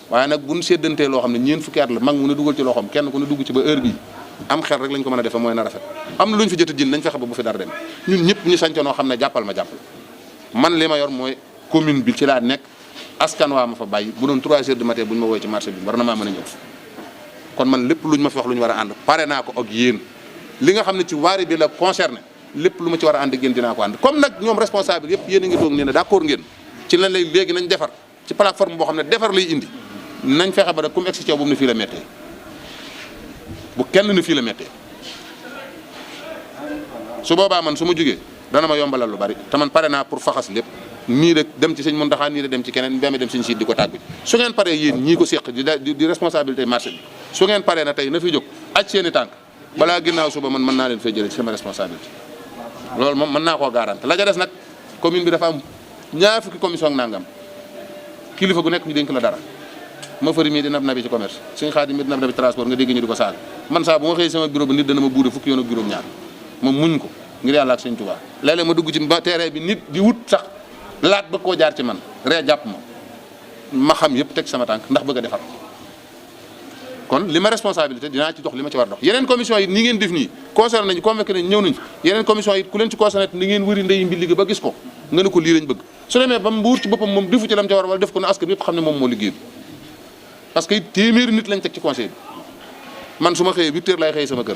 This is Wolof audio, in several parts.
waaye nag buñ séddantee loo xam ne ñeent fukki at la mag mu ne dugal ci loxoom kenn ku ne dugg ci ba heure bii am xel rek lañ ko mën a defe mooy na rafet am na lu ñu fi jot a jënd nañ fexe ba bu fi dara dem ñun ñëpp ñu sañcoonoo xam ne jàppal ma jàppal man li ma yor mooy commune bi ci laa nekk askan waa ma fa bàyyi bu doon 3 heures du matin bu ñu ma woowee ci marché bi war na maa mën a ñëw kon man lépp lu ñu ma fi wax lu ñu war a ànd pare naa ko ak yéen li nga xam ne ci waari bi la concerné lépp lu ma ci war a ànd ak yéen dinaa ko ànd comme nag ñoom responsable yëpp yéen a ngi toog ne d'accord ngeen ci lan lay léegi nañ defar ci plateforme boo xam ne defar lay indi nañ fexe ba da comme egsi bu mu ne fii la méttee bu kenn ne fii la méttee su boobaa man su ma jógee dana ma yombalal lu bari te man pare naa pour faxas lépp nii rek dem ci sëñ Mountakha nii rek dem ci keneen mbéy mi dem sëñ Siid di ko tàggu su ngeen paree yéen ñii ko séq di responsabilité marché bi su ngeen paree na tey na fi jóg aj seen i tànk balaa ginnaaw suba man mën naa leen fay jëlee ci sama responsabilité loolu moom mën naa koo garanti la ca des nag commune bi dafa am ñaar fukki commission ak nangam kilifa gu nekk ñu dénk la dara ma fëri mii di nab nabi ci commerce suñ xaadi mi di nab nabi transport nga dégg ñu di ko saaga man saa bu ma xëyee sama bureau ba nit dana ma buude fukki yoon ak juróom-ñaar ma muñ ko ngir yàlla ak sëñ Tuubaa léeg-léeg ma dugg ci terrain bi nit di wut sax laat bëgg koo jaar ci man ree jàpp ma xam yëpp teg sama tànk ndax bëgg a defar kon li ma responsabilité dinaa ci dox li ma ci war dox yeneen commission yi ni ngeen def nii concerné nañu convoqué nañ ñëw nañ yeneen commission yi ku leen ci concerné ni ngeen wëri ndey mbi liggéey ba gis ko nga ne ko lii lañ bëgg su demee ba mbuur ci boppam moom defu ci lam ca war wala def ko ne askan yëpp xam ne moom moo liggéey parce que téeméeri nit lañ teg ci conseil bi man su ma xëyee 8 heures laay xëyee sama kër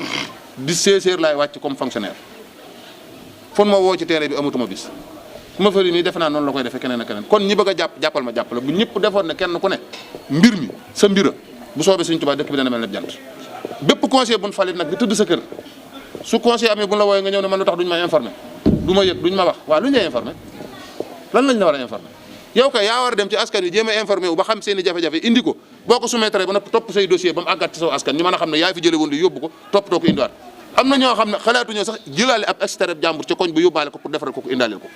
16 heures laay wàcc comme fonctionnaire fon ma woo ci terrain bi amatuma bis ma fëri nii defe naa noonu la koy defee keneen ak keneen kon ñi bëgg a jàppal ma jàppale bu ñëpp defoon ne kenn ku ne mbir mi sa mbira bu soobee Sëñ Tuubaa dëkk bi dana mel ne jant bépp conseil buñ falit nag di tëdd sa kër su conseil amee buñ la wooyee nga ñëw ne man lu tax duñ ma informé du ma yëg duñ ma wax waaw lu ñu lay informé lan lañ la war a informé yow kay yaa war a dem ci askan wi jéem a informé wu ba xam seen i jafe-jafe indi ko boo ko soumettre ba noppi topp say dossier ba mu àggat ci saw askan ñu mën a xam ne yaa fi jële woon li yóbbu ko toppatoo ko indiwaat am na ñoo xam ne xalaatuñoo sax jëlaale ab extrait jàmbur ci koñ ba yóbbaale ko pour defaral ko indaaleel ko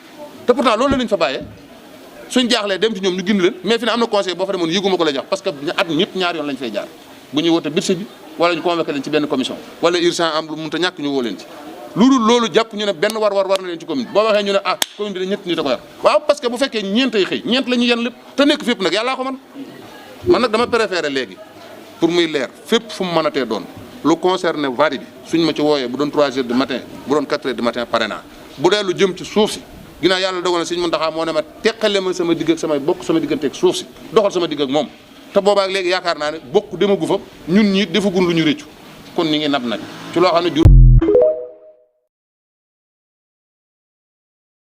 te pourtant loolu lañ fa bàyyee suñ jaaxlee dem ci ñoom ñu gindi leen mais fi ne am na conseil boo fa demoon yëguma ko la jox parce que at ñëpp ñaar yoon lañ fay jaar bu ñuy woote budget bi wala ñu convoqué leen ci benn commission wala urgent am lu mënta ñàkk ñu woo leen ci loolu jàpp ñu ne benn war na leen ci commune boo waxee ñu ne ah commune bi de ñett nit a ko yor waaw parce que bu fekkee ñeentay xëy ñeent la ñu yen lépp te nekk fépp nag yàllaa ko man nag dama préféré léegi pour muy leer fépp fu mu mën a tee doon lu concerné vari bi suñ ma ci wooyee bu doon 3 heures du matin bu doon 4 heures du matin pare naa bu dee lu jëm ci suuf si ginnaaw yàlla dogal na Sëñ Muntaxa moo ne ma teqale ma sama digg ak samay bokk sama digganteeg suuf si doxal sama digg ak moom te boobaak léegi yaakaar naa ne bokk demagu fa ñun ñi defagun lu ñu réccu kon ñi ngi nab nag ci loo xam ne jur